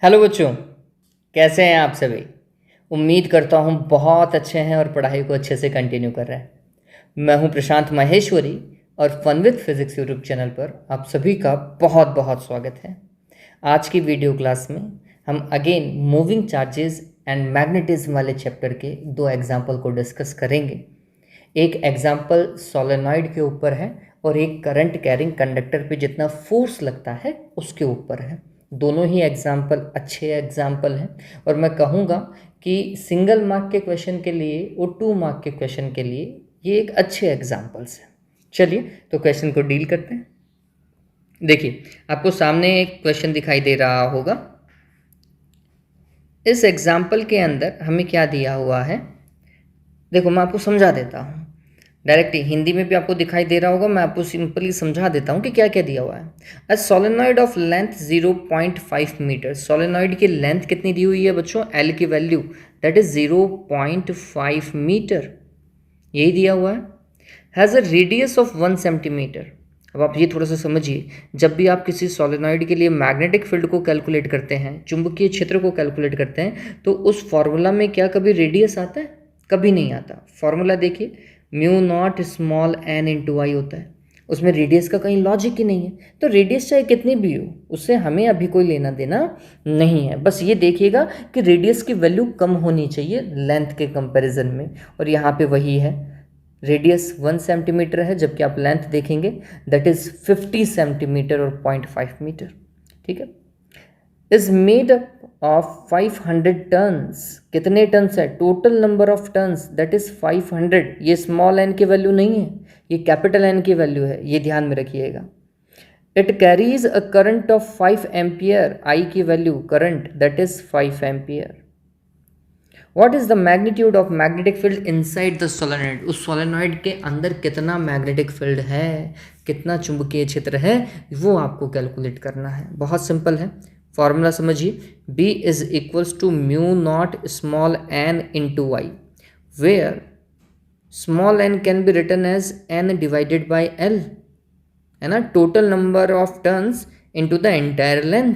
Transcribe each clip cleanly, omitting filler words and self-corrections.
Hello बच्चों, कैसे हैं आप सभी। उम्मीद करता हूँ बहुत अच्छे हैं और पढ़ाई को अच्छे से कंटिन्यू कर रहे हैं। मैं हूँ प्रशांत माहेश्वरी और fun with physics YouTube channel पर आप सभी का बहुत बहुत स्वागत है। आज की वीडियो क्लास में हम again moving charges and magnetism वाले चैप्टर के दो एग्जाम्पल को डिस्कस करेंगे। एक एग्जाम्पल सोलेनॉइड के ऊपर है और एक करंट कैरिंग कंडक्टर पे जितना फोर्स लगता है उसके ऊपर है। दोनों ही एग्जाम्पल अच्छे एग्जाम्पल हैं और मैं कहूँगा कि सिंगल मार्क के क्वेश्चन के लिए और 2 मार्क के क्वेश्चन के लिए ये एक अच्छे एग्जाम्पल्स हैं। चलिए तो क्वेश्चन को डील करते हैं। देखिए, आपको सामने एक क्वेश्चन दिखाई दे रहा होगा। इस एग्जाम्पल के अंदर हमें क्या दिया हुआ है, देखो मैं आपको समझा देता हूँ। डायरेक्ट हिंदी में भी आपको दिखाई दे रहा होगा, मैं आपको सिंपली समझा देता हूँ कि क्या क्या दिया हुआ है। A solenoid of length 0.5 metre. Solenoid की लेंथ कितनी दी हुई है बच्चों? एल की वैल्यू दैट इज 0.5 मीटर, यही दिया हुआ है। Has a radius of 1 centimetre. अब आप ये थोड़ा सा समझिए, जब भी आप किसी सोलेनॉइड के लिए मैग्नेटिक फील्ड को कैलकुलेट करते हैं, चुंबकीय क्षेत्र को कैलकुलेट करते हैं, तो उस फॉर्मूला में क्या कभी रेडियस आता है? कभी नहीं आता। फॉर्मूला देखिए, mu not small n into I होता है, उसमें रेडियस का कहीं लॉजिक ही नहीं है। तो रेडियस चाहे कितनी भी हो, उससे हमें अभी कोई लेना देना नहीं है। बस ये देखिएगा कि रेडियस की वैल्यू कम होनी चाहिए लेंथ के कंपैरिजन में, और यहाँ पे वही है। रेडियस 1 सेंटीमीटर है, जबकि आप लेंथ देखेंगे दैट इज 50 सेंटीमीटर और 0.5 मीटर। ठीक है। Is made of 500 turns. कितने टन्स है? Total number of turns that is 500। ये स्मॉल एन की वैल्यू नहीं है, ये कैपिटल एन की वैल्यू है, ये ध्यान में रखिएगा। It carries a current of 5 ampere. I की value current that is 5 ampere. What is the magnitude of magnetic field inside the solenoid. उस सोलेनॉइड के अंदर कितना मैग्नेटिक फील्ड है, कितना चुंबकीय क्षेत्र है, वो आपको कैलकुलेट करना है। बहुत सिंपल है, फॉर्मूला समझिए। B is equals to mu not small n into I, where small n can be written as n divided by L, है ना, total number of turns into the entire length.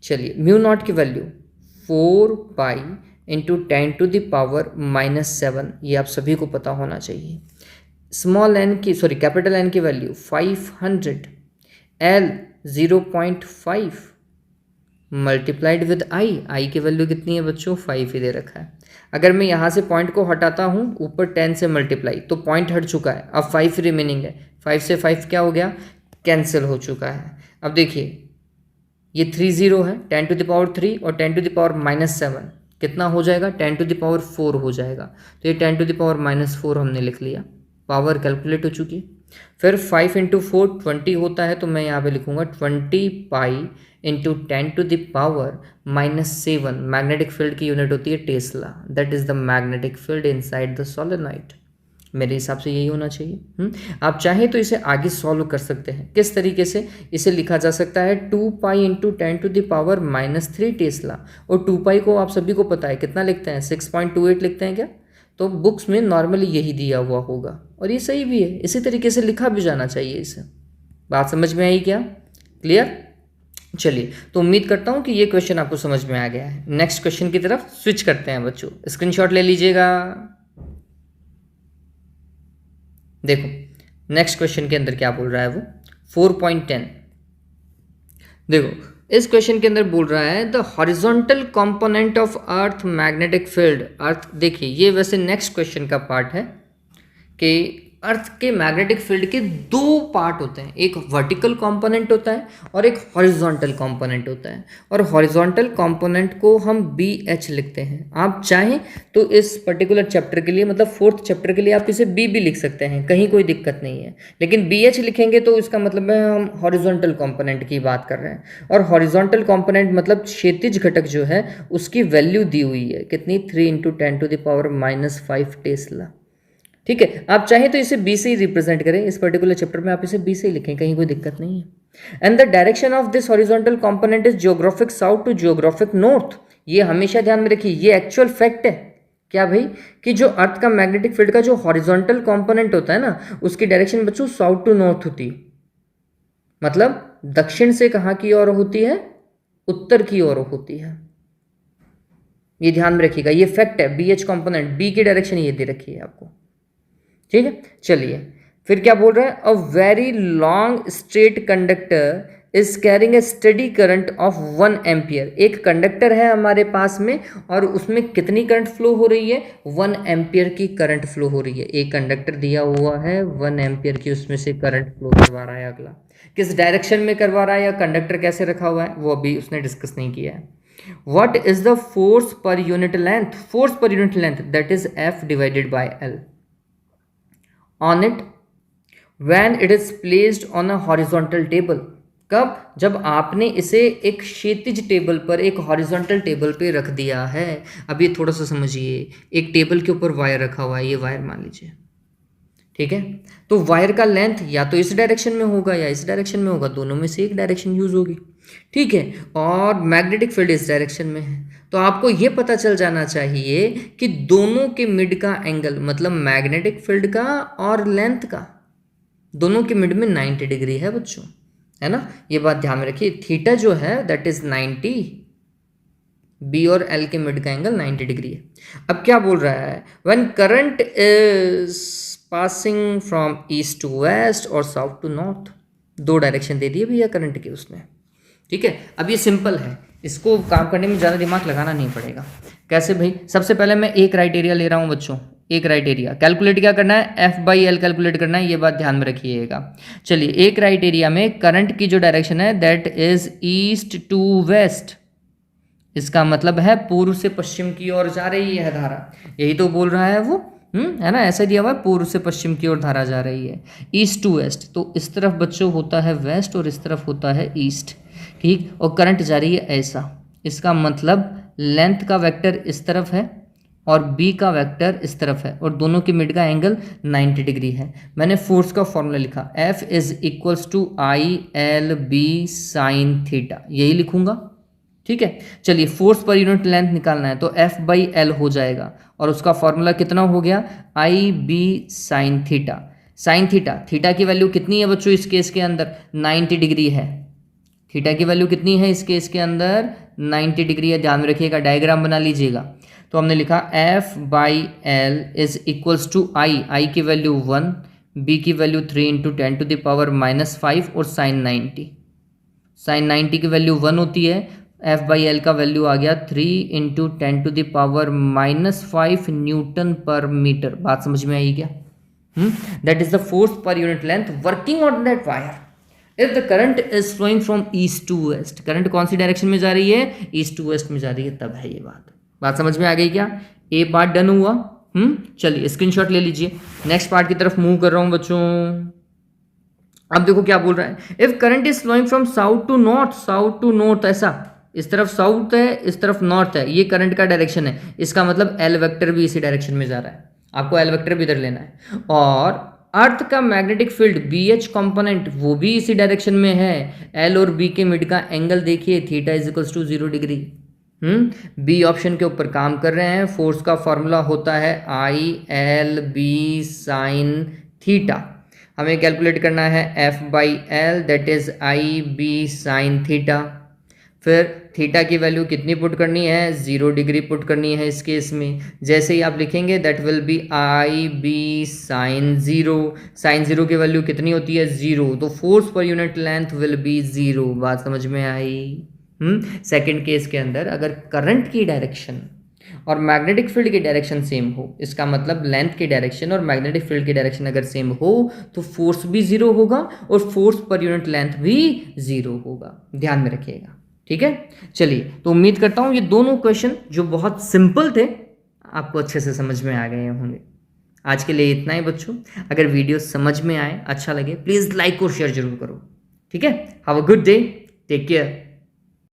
चलिए, mu not की value 4 pi into 10⁻⁻7, ये आप सभी को पता होना चाहिए। स्मॉल एन की कैपिटल एन की value 500, L 0.5 multiplied with I. I की वैल्यू कितनी है बच्चों? 5 ही दे रखा है। अगर मैं यहाँ से पॉइंट को हटाता हूँ, ऊपर 10 से मल्टीप्लाई, तो पॉइंट हट चुका है, अब 5 रिमेनिंग है। 5 से 5 क्या हो गया? कैंसिल हो चुका है। अब देखिए, ये 30 है, 10⁻³ और 10⁻⁻7 कितना हो जाएगा? 10⁻4 हो जाएगा। तो ये 10⁻4 हमने लिख लिया, पावर कैलकुलेट हो चुकी है। फिर 5 × 4 20 होता है, तो मैं यहाँ पे लिखूंगा 20 पाई इंटू 10⁻⁻7। मैग्नेटिक फील्ड की यूनिट होती है Tesla, that is the magnetic field inside the solenoid. मेरे हिसाब से यही होना चाहिए। आप चाहें तो इसे आगे सॉल्व कर सकते हैं। किस तरीके से इसे लिखा जा सकता है? 2 पाई इंटू 10⁻³ टेस्ला, और 2 पाई को आप सभी को पता है कितना लिखते हैं? 6.28 लिखते हैं क्या? तो बुक्स में नॉर्मली यही दिया हुआ होगा, और ये सही भी है, इसी तरीके से लिखा भी जाना चाहिए इसे। बात समझ में आई क्या? क्लियर? चलिए, तो उम्मीद करता हूँ कि ये क्वेश्चन आपको समझ में आ गया है। नेक्स्ट क्वेश्चन की तरफ स्विच करते हैं बच्चों, स्क्रीनशॉट ले लीजिएगा। देखो, नेक्स्ट क्वेश्चन के अंदर क्या बोल रहा है वो, 4.10। देखो, इस क्वेश्चन के अंदर बोल रहा है the horizontal component of earth magnetic field. Earth, देखिए ये वैसे नेक्स्ट क्वेश्चन का पार्ट है कि अर्थ के मैग्नेटिक फील्ड के 2 पार्ट होते हैं, एक वर्टिकल कंपोनेंट होता है और एक हॉरिजॉन्टल कंपोनेंट होता है। और हॉरिजॉन्टल कंपोनेंट को हम BH लिखते हैं। आप चाहें तो इस पर्टिकुलर चैप्टर के लिए, मतलब 4th चैप्टर के लिए, आप इसे B भी लिख सकते हैं, कहीं कोई दिक्कत नहीं है। लेकिन BH लिखेंगे तो इसका मतलब है हम हॉरिजॉन्टल कंपोनेंट की बात कर रहे हैं। और हॉरिजॉन्टल कंपोनेंट मतलब क्षैतिज घटक जो है उसकी वैल्यू दी हुई है कितनी? 3 × 10⁻⁻5 टेस्ला। ठीक है, आप चाहें तो इसे B से ही रिप्रेजेंट करें, इस पर्टिकुलर चैप्टर में आप इसे B से ही लिखें, कहीं कोई दिक्कत नहीं है। And the direction of this horizontal component is geographic south to geographic north. ये हमेशा ध्यान में रखिए, ये एक्चुअल फैक्ट है। क्या भाई? कि जो अर्थ का मैग्नेटिक फील्ड का जो हॉरिजॉन्टल कंपोनेंट होता है ना, उसकी डायरेक्शन बच्चों साउथ टू नॉर्थ होती है। मतलब दक्षिण से कहाँ की ओर होती है? उत्तर की ओर होती है। ये ध्यान में रखिएगा, ये फैक्ट है। BH कंपोनेंट बी की डायरेक्शन ये दे रखी है आपको, ठीक है। चलिए फिर क्या बोल रहा है, a very long straight conductor is carrying a study current of 1 ampere. एक कंडक्टर है हमारे पास में और उसमें कितनी करंट फ्लो हो रही है, 1 एम्पियर की करंट फ्लो हो रही है। एक कंडक्टर दिया हुआ है 1 एम्पियर की, उसमें से करंट फ्लो करवा रहा है। अगला किस डायरेक्शन में करवा रहा है या कंडक्टर कैसे रखा हुआ है वो अभी उसने डिस्कस नहीं किया है। What is the force per unit length? Force per unit length, that is F divided by L on it when it is placed on a horizontal table. कब, जब आपने इसे एक क्षैतिज टेबल पर, एक हॉरिजॉन्टल टेबल पे रख दिया है। अब ये थोड़ा सा समझिए, एक टेबल के ऊपर वायर रखा हुआ है, ये वायर मान लीजिए, ठीक है। तो वायर का लेंथ या तो इस डायरेक्शन में होगा या इस डायरेक्शन में होगा, दोनों में से एक डायरेक्शन यूज होगी, ठीक है। और मैग्नेटिक फील्ड इस डायरेक्शन में है, तो आपको ये पता चल जाना चाहिए कि दोनों के मिड का एंगल, मतलब मैग्नेटिक फील्ड का और लेंथ का, दोनों के मिड में 90 डिग्री है बच्चों, है ना। ये बात ध्यान में रखिए, थीटा जो है दैट इज 90, बी और एल के मिड का एंगल 90 डिग्री है। अब क्या बोल रहा है, when current is passing from east to west और साउथ टू नॉर्थ, दो डायरेक्शन दे दिए भैया करंट की उसने, ठीक है। अब ये सिंपल है, इसको काम करने में ज़्यादा दिमाग लगाना नहीं पड़ेगा। कैसे भाई, सबसे पहले मैं एक क्राइटेरिया ले रहा हूँ बच्चों, एक क्राइटेरिया कैलकुलेट क्या करना है, F/L कैलकुलेट करना है, ये बात ध्यान में रखिएगा। चलिए एक क्राइटेरिया में करंट की जो डायरेक्शन है that is east to west, इसका मतलब है पूर्व से पश्चिम की ओर जा रही है धारा, यही तो बोल रहा है वो, है ना, ऐसा दिया हुआ है, पूर्व से पश्चिम की ओर धारा जा रही है, ईस्ट टू वेस्ट। तो इस तरफ बच्चों होता है वेस्ट और इस तरफ होता है ईस्ट, ठीक। और करंट जा रही है ऐसा, इसका मतलब लेंथ का वेक्टर इस तरफ है और बी का वेक्टर इस तरफ है और दोनों के मिड का एंगल 90 डिग्री है। मैंने फोर्स का फॉर्मूला लिखा, F is equals to ILB sine theta, यही लिखूंगा, ठीक है। चलिए फोर्स पर यूनिट लेंथ निकालना है तो F/L हो जाएगा और उसका फॉर्मूला कितना हो गया, IB sine theta. Sine theta, theta की वैल्यू कितनी है बच्चों इस केस के अंदर, 90 डिग्री है। थीटा की वैल्यू कितनी है इस केस के अंदर, 90 डिग्री है, ध्यान में रखिएगा, डायग्राम बना लीजिएगा। तो हमने लिखा F/L is equals to I की वैल्यू 1, B की वैल्यू 3 इंटू 10⁻⁻5 और साइन 90 की वैल्यू 1 होती है, F/L का वैल्यू आ गया 3 इंटू 10⁻⁻5 न्यूटन पर मीटर। बात समझ में आई क्या, that is the force per unit length working on that wire if the current is flowing from east to west. Current कौन सी डायरेक्शन में जा रही है, ईस्ट टू वेस्ट में जा रही है, तब है ये बात समझ में आ गई क्या। ए पार्ट डन हुआ, चलिए स्क्रीनशॉट ले लीजिए। नेक्स्ट पार्ट की तरफ मूव कर रहा हूं बच्चों। अब देखो क्या बोल रहा है, if current is flowing from south to north, ऐसा इस तरफ साउथ है इस तरफ नॉर्थ है, ये करंट का डायरेक्शन है, इसका मतलब एल वेक्टर भी इसी डायरेक्शन में जा रहा है, आपको एल वेक्टर भी इधर लेना है। और अर्थ का मैग्नेटिक फील्ड BH कंपोनेंट वो भी इसी डायरेक्शन में है, एल और बी के मिड का एंगल देखिए, theta is equals to 0 degree. B option के ऊपर काम कर रहे हैं। फोर्स का फॉर्मूला होता है ILB साइन थीटा। हमें कैलकुलेट करना है F/L that is IB sine theta. फिर थीटा की वैल्यू कितनी पुट करनी है, 0 डिग्री पुट करनी है इस केस में। जैसे ही आप लिखेंगे that will be IB sine 0। Sine 0 की वैल्यू कितनी होती है, 0, तो force per unit length will be 0। बात समझ में आई। सेकंड केस के अंदर अगर करंट की डायरेक्शन और मैग्नेटिक फील्ड की डायरेक्शन सेम हो, इसका मतलब लेंथ की डायरेक्शन और मैग्नेटिक फील्ड की डायरेक्शन अगर सेम हो तो फोर्स भी 0 होगा और फोर्स पर यूनिट लेंथ भी 0 होगा, ध्यान में रखिएगा, ठीक है। चलिए तो उम्मीद करता हूं ये दोनों क्वेश्चन जो बहुत सिंपल थे आपको अच्छे से समझ में आ गए होंगे। आज के लिए इतना ही बच्चों। अगर वीडियो समझ में आए, अच्छा लगे, प्लीज़ लाइक और शेयर जरूर करो, ठीक है। Have a good day, take care.